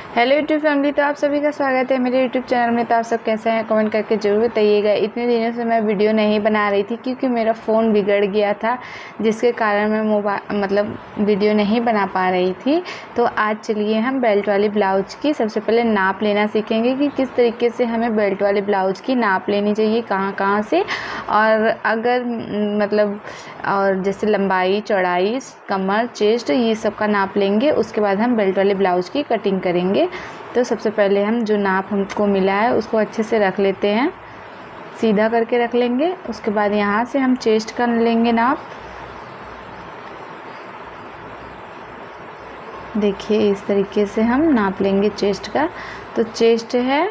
Hello YouTube family. तो आप सभी का स्वागत है मेरे यूट्यूब चैनल में। तो आप सब कैसे हैं कमेंट करके ज़रूर बताइएगा। इतने दिनों से मैं वीडियो नहीं बना रही थी क्योंकि मेरा फ़ोन बिगड़ गया था, जिसके कारण मैं वीडियो नहीं बना पा रही थी। तो आज चलिए हम बेल्ट वाली ब्लाउज की सबसे पहले नाप लेना सीखेंगे कि किस तरीके से हमें बेल्ट वाले ब्लाउज की नाप लेनी चाहिए, कहाँ कहाँ से, और अगर और जैसे लंबाई, चौड़ाई, कमर, चेस्ट, ये सब का नाप लेंगे। उसके बाद हम बेल्ट वाले ब्लाउज की कटिंग करेंगे। तो सबसे पहले हम जो नाप हमको मिला है उसको अच्छे से रख लेते हैं, सीधा करके रख लेंगे। उसके बाद यहाँ से हम चेस्ट का लेंगे नाप। देखिए इस तरीके से हम नाप लेंगे चेस्ट का। तो चेस्ट है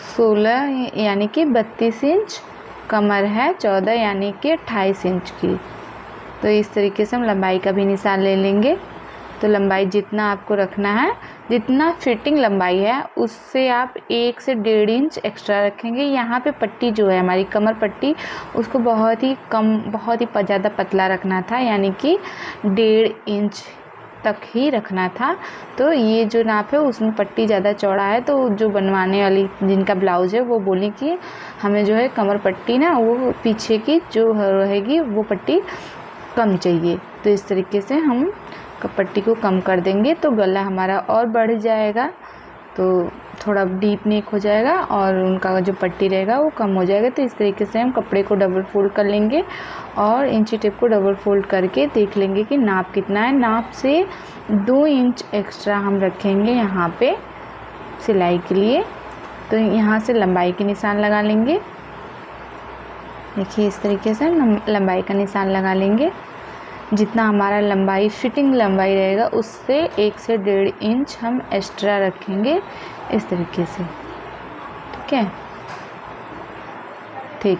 16 यानी कि 32 इंच, कमर है 14 यानी कि 28 इंच की। तो इस तरीके से हम लंबाई का भी निशान ले लेंगे। तो लंबाई जितना आपको रखना है, जितना फिटिंग लंबाई है उससे आप 1 से 1.5 इंच एक्स्ट्रा रखेंगे। यहाँ पे पट्टी जो है हमारी कमर पट्टी, उसको बहुत ही ज़्यादा पतला रखना था, यानी कि 1.5 इंच तक ही रखना था। तो ये जो नाप है उसमें पट्टी ज़्यादा चौड़ा है, तो जो बनवाने वाली जिनका ब्लाउज है वो बोली कि हमें जो है कमर पट्टी ना, वो पीछे की जो रहेगी वो पट्टी कम चाहिए। तो इस तरीके से हम पट्टी को कम कर देंगे तो गला हमारा और बढ़ जाएगा, तो थोड़ा डीप नेक हो जाएगा और उनका जो पट्टी रहेगा वो कम हो जाएगा। तो इस तरीके से हम कपड़े को डबल फोल्ड कर लेंगे और इंची टेप को डबल फोल्ड करके देख लेंगे कि नाप कितना है। नाप से 2 इंच एक्स्ट्रा हम रखेंगे यहाँ पे सिलाई के लिए। तो यहाँ से लंबाई के निशान लगा लेंगे। देखिए इस तरीके से हम लंबाई का निशान लगा लेंगे। जितना हमारा लंबाई फिटिंग लंबाई रहेगा उससे 1 से 1.5 इंच हम एक्स्ट्रा रखेंगे इस तरीके से। ठीक है, ठीक।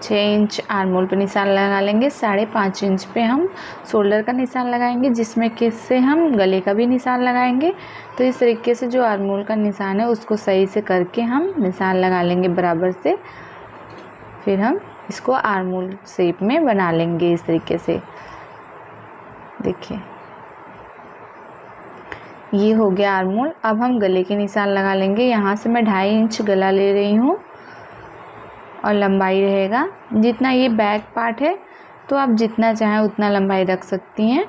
6 इंच आर्मोल पे निशान लगा लेंगे। 5.5 इंच पे हम शोल्डर का निशान लगाएंगे, जिसमें किससे हम गले का भी निशान लगाएंगे। तो इस तरीके से जो आर्मोल का निशान है उसको सही से करके हम निशान लगा लेंगे बराबर से। फिर हम इसको आर्मोल शेप में बना लेंगे इस तरीके से। देखिए ये हो गया आर्मोल। अब हम गले के निशान लगा लेंगे। यहाँ से मैं 2.5 इंच गला ले रही हूँ और लंबाई रहेगा जितना ये बैक पार्ट है, तो आप जितना चाहें उतना लंबाई रख सकती हैं।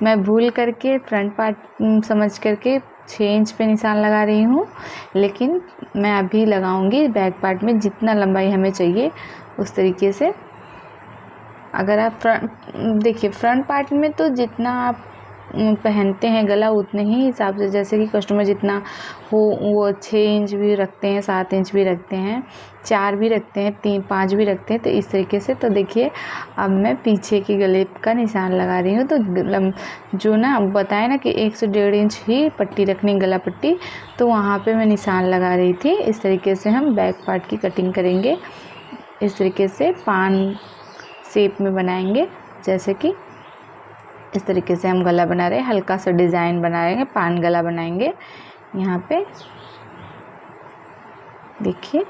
मैं भूल करके फ्रंट पार्ट समझ करके 6 इंच पे निशान लगा रही हूँ, लेकिन मैं अभी लगाऊंगी बैक पार्ट में जितना लंबाई हमें चाहिए उस तरीके से। अगर आप देखिए फ्रंट पार्ट में तो जितना आप पहनते हैं गला उतने ही हिसाब से, जैसे कि कस्टमर जितना हो वो 6 इंच भी रखते हैं, 7 इंच भी रखते हैं, 4 भी रखते हैं, 3 5 भी रखते हैं। तो इस तरीके से तो देखिए अब मैं पीछे के गले का निशान लगा रही हूँ। तो जो ना बताया ना कि 1 से 1.5 इंच ही पट्टी रखनी, गला पट्टी, तो वहाँ पे मैं निशान लगा रही थी। इस तरीके से हम बैक पार्ट की कटिंग करेंगे। इस तरीके से पान शेप में बनाएंगे, जैसे कि इस तरीके से हम गला बना रहे हैं, हल्का सा डिज़ाइन बनाएंगे, पान गला बनाएंगे। यहाँ पे देखिए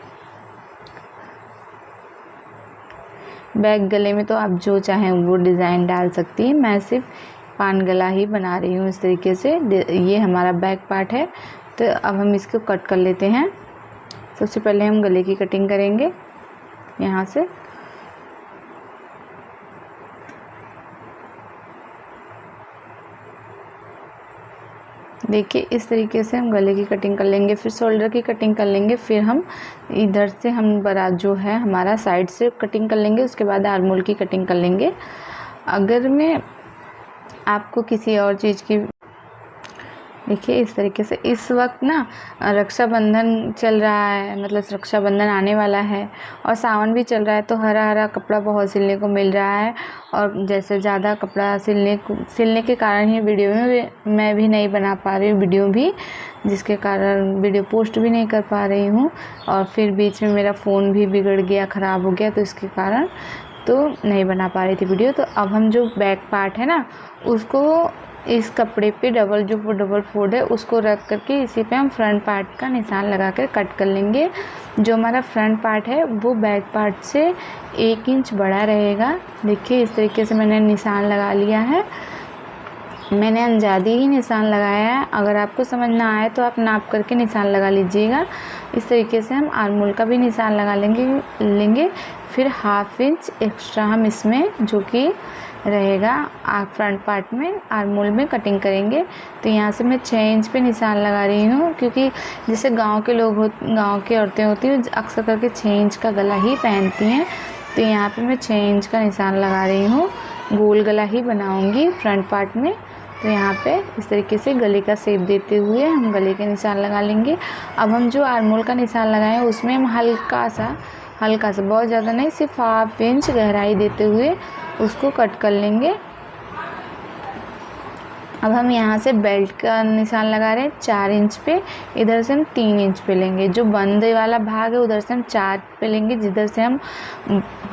बैक गले में तो आप जो चाहें वो डिज़ाइन डाल सकती हैं, मैं सिर्फ पान गला ही बना रही हूँ इस तरीके से। ये हमारा बैक पार्ट है। तो अब हम इसको कट कर लेते हैं। सबसे पहले हम गले की कटिंग करेंगे यहाँ से। देखिए इस तरीके से हम गले की कटिंग कर लेंगे, फिर शोल्डर की कटिंग कर लेंगे, फिर हम इधर से हम बड़ा जो है हमारा साइड से कटिंग कर लेंगे। उसके बाद आर्मोल की कटिंग कर लेंगे। अगर मैं आपको किसी और चीज़ की, देखिए इस तरीके से इस वक्त ना रक्षाबंधन चल रहा है, मतलब रक्षाबंधन आने वाला है और सावन भी चल रहा है, तो हरा हरा कपड़ा बहुत सिलने को मिल रहा है। और जैसे ज़्यादा कपड़ा सिलने के कारण ही वीडियो में मैं भी नहीं बना पा रही हूँ वीडियो भी, जिसके कारण वीडियो पोस्ट भी नहीं कर पा रही हूँ। और फिर बीच में मेरा फ़ोन भी बिगड़ गया, ख़राब हो गया, तो इसके कारण तो नहीं बना पा रही थी वीडियो। तो अब हम जो बैक पार्ट है ना उसको इस कपड़े पे डबल फोल्ड है उसको रख करके इसी पे हम फ्रंट पार्ट का निशान लगा कर कट कर लेंगे। जो हमारा फ्रंट पार्ट है वो बैक पार्ट से 1 इंच बड़ा रहेगा। देखिए इस तरीके से मैंने निशान लगा लिया है। मैंने अंदाज़ी ही निशान लगाया है, अगर आपको समझ ना आए तो आप नाप करके निशान लगा लीजिएगा। इस तरीके से हम आर्मोल का भी निशान लगा लेंगे। फिर 1/2 इंच एक्स्ट्रा हम इसमें जो कि रहेगा फ्रंट पार्ट में आर्मोल में कटिंग करेंगे। तो यहाँ से मैं 6 इंच पे निशान लगा रही हूँ, क्योंकि जैसे गांव की औरतें होती हैं अक्सर करके 6 इंच का गला ही पहनती हैं। तो यहाँ पे मैं 6 इंच का निशान लगा रही हूँ। गोल गला ही बनाऊँगी फ्रंट पार्ट में। तो यहाँ पे इस तरीके से गले का शेप देते हुए हम गले के निशान लगा लेंगे। अब हम जो आर्मोल का निशान लगाए हैं उसमें हम हल्का सा बहुत ज़्यादा नहीं, सिर्फ 1/2 इंच गहराई देते हुए उसको कट कर लेंगे। अब हम यहाँ से बेल्ट का निशान लगा रहे हैं 4 इंच पे, इधर से हम 3 इंच पे लेंगे। जो बंद वाला भाग है उधर से हम 4 पे लेंगे, जिधर से हम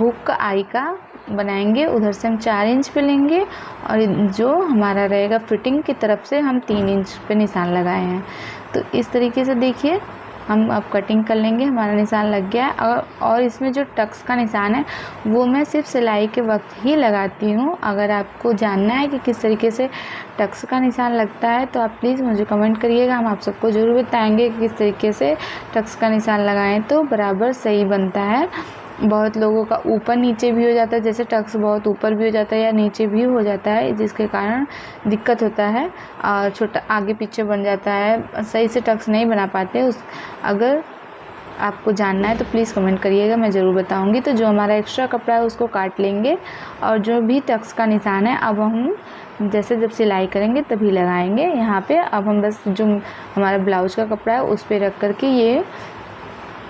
हुक का आई का बनाएंगे उधर से हम 4 इंच पे लेंगे, और जो हमारा रहेगा फिटिंग की तरफ से हम 3 इंच पे निशान लगाए हैं। तो इस तरीके से देखिए हम अब कटिंग कर लेंगे। हमारा निशान लग गया है। और इसमें जो टक्स का निशान है वो मैं सिर्फ सिलाई के वक्त ही लगाती हूँ। अगर आपको जानना है कि किस तरीके से टक्स का निशान लगता है तो आप प्लीज़ मुझे कमेंट करिएगा, हम आप सबको ज़रूर बताएंगे कि किस तरीके से टक्स का निशान लगाएं तो बराबर सही बनता है। बहुत लोगों का ऊपर नीचे भी हो जाता है, जैसे टक्स बहुत ऊपर भी हो जाता है या नीचे भी हो जाता है, जिसके कारण दिक्कत होता है और छोटा आगे पीछे बन जाता है, सही से टक्स नहीं बना पाते। अगर आपको जानना है तो प्लीज़ कमेंट करिएगा, मैं ज़रूर बताऊंगी। तो जो हमारा एक्स्ट्रा कपड़ा है उसको काट लेंगे, और जो भी टक्स का निशान है अब हम जैसे जब सिलाई करेंगे तभी लगाएंगे यहाँ पे। अब हम बस जो हमारा ब्लाउज का कपड़ा है उस पर रख करके ये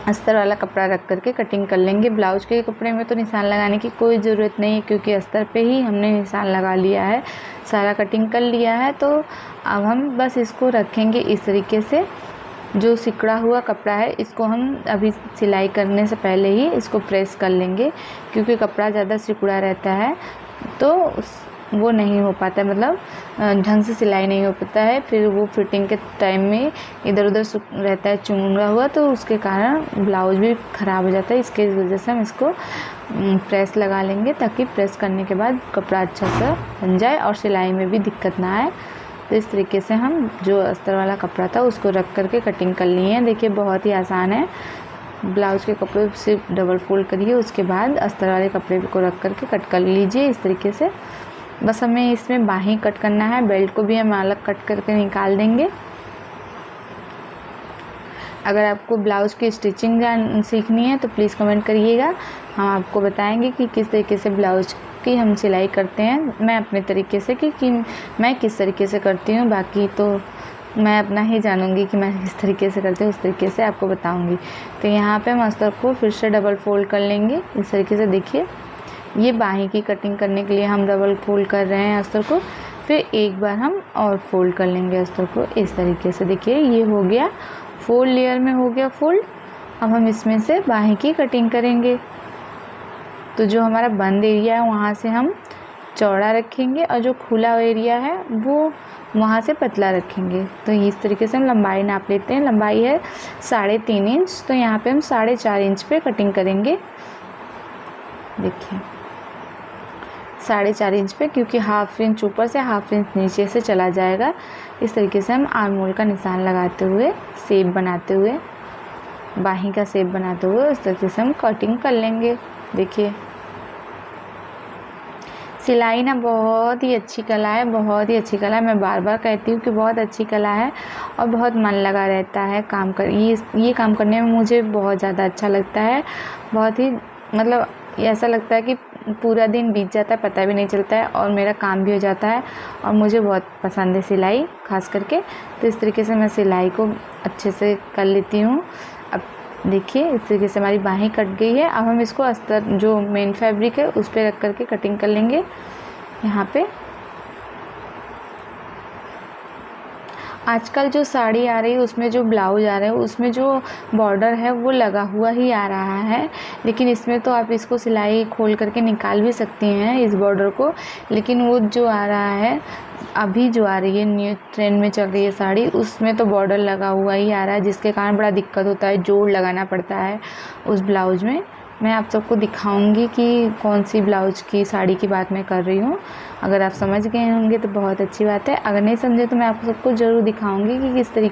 अस्तर वाला कपड़ा रख करके कटिंग कर लेंगे। ब्लाउज के कपड़े में तो निशान लगाने की कोई ज़रूरत नहीं है, क्योंकि अस्तर पे ही हमने निशान लगा लिया है, सारा कटिंग कर लिया है। तो अब हम बस इसको रखेंगे इस तरीके से। जो सिकड़ा हुआ कपड़ा है इसको हम अभी सिलाई करने से पहले ही इसको प्रेस कर लेंगे, क्योंकि कपड़ा ज़्यादा सिकुड़ा रहता है तो वो नहीं हो पाता है, मतलब ढंग से सिलाई नहीं हो पाता है। फिर वो फिटिंग के टाइम में इधर उधर रहता है चुना हुआ, तो उसके कारण ब्लाउज भी ख़राब हो जाता है। इसके वजह से हम इसको प्रेस लगा लेंगे, ताकि प्रेस करने के बाद कपड़ा अच्छा सा बन जाए और सिलाई में भी दिक्कत ना आए। तो इस तरीके से हम जो अस्तर वाला कपड़ा था उसको रख करके कटिंग कर लिए हैं। देखिए बहुत ही आसान है। ब्लाउज के कपड़े सिर्फ डबल फोल्ड करिए, उसके बाद अस्तर वाले कपड़े को रख करके कट कर लीजिए इस तरीके से। बस हमें इसमें बाहीं कट करना है, बेल्ट को भी हम अलग कट करके निकाल देंगे। अगर आपको ब्लाउज की स्टिचिंग सीखनी है तो प्लीज़ कमेंट करिएगा, हम आपको बताएंगे कि किस तरीके से ब्लाउज की हम सिलाई करते हैं। मैं अपने तरीके से कि मैं किस तरीके से करती हूँ, बाकी तो मैं अपना ही जानूँगी कि मैं किस तरीके से करती हूँ, उस तरीके से आपको बताऊँगी। तो यहाँ पे हम अस्तर को फिर से डबल फोल्ड कर लेंगे इस तरीके से। देखिए ये बाहीं की कटिंग करने के लिए हम डबल फोल्ड कर रहे हैं अस्तर को, फिर एक बार हम और फोल्ड कर लेंगे अस्तर को इस तरीके से। देखिए ये हो गया, 4 लेयर में हो गया फोल्ड। अब हम इसमें से बाहीं की कटिंग करेंगे। तो जो हमारा बंद एरिया है वहाँ से हम चौड़ा रखेंगे, और जो खुला एरिया है वो वहाँ से पतला रखेंगे। तो इस तरीके से हम लंबाई नाप लेते हैं। लंबाई है 3.5 इंच, तो यहाँ पे हम 4.5 इंच पे कटिंग करेंगे। देखिए 4.5 इंच पे, क्योंकि 1/2 इंच ऊपर से 1/2 इंच नीचे से चला जाएगा। इस तरीके से हम आर्मोल का निशान लगाते हुए, शेप बनाते हुए, बाहीं का शेप बनाते हुए इस तरीके से हम कटिंग कर लेंगे। देखिए सिलाई ना बहुत ही अच्छी कला है, बहुत ही अच्छी कला है। मैं बार बार कहती हूँ कि बहुत अच्छी कला है और बहुत मन लगा रहता है काम कर ये काम करने में मुझे बहुत ज़्यादा अच्छा लगता है। बहुत ही मतलब ऐसा लगता है कि पूरा दिन बीत जाता है, पता भी नहीं चलता है, और मेरा काम भी हो जाता है। और मुझे बहुत पसंद है सिलाई खास करके। तो इस तरीके से मैं सिलाई को अच्छे से कर लेती हूँ। अब देखिए इस तरीके से हमारी बाहीं कट गई है। अब हम इसको अस्तर जो मेन फैब्रिक है उस पर रख करके कटिंग कर लेंगे यहाँ पे। आजकल जो साड़ी आ रही है उसमें जो ब्लाउज आ रहा है उसमें जो बॉर्डर है वो लगा हुआ ही आ रहा है, लेकिन इसमें तो आप इसको सिलाई खोल करके निकाल भी सकती हैं इस बॉर्डर को। लेकिन वो जो आ रहा है अभी जो आ रही है न्यू ट्रेंड में चल रही है साड़ी, उसमें तो बॉर्डर लगा हुआ ही आ रहा है, जिसके कारण बड़ा दिक्कत होता है, जोड़ लगाना पड़ता है उस ब्लाउज में। मैं आप सबको दिखाऊंगी कि कौन सी ब्लाउज की साड़ी की बात मैं कर रही हूँ। अगर आप समझ गए होंगे तो बहुत अच्छी बात है, अगर नहीं समझे तो मैं आप सबको ज़रूर दिखाऊंगी कि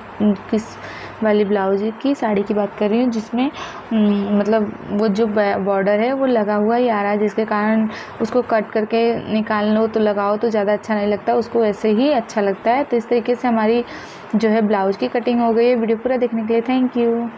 किस वाली ब्लाउज की साड़ी की बात कर रही हूँ, जिसमें मतलब वो जो बॉर्डर है वो लगा हुआ ही आ रहा है, जिसके कारण उसको कट करके निकाल लो तो लगाओ तो ज़्यादा अच्छा नहीं लगता, उसको ऐसे ही अच्छा लगता है। तो इस तरीके से हमारी जो है ब्लाउज की कटिंग हो गई है। वीडियो पूरा देखने के लिए थैंक यू।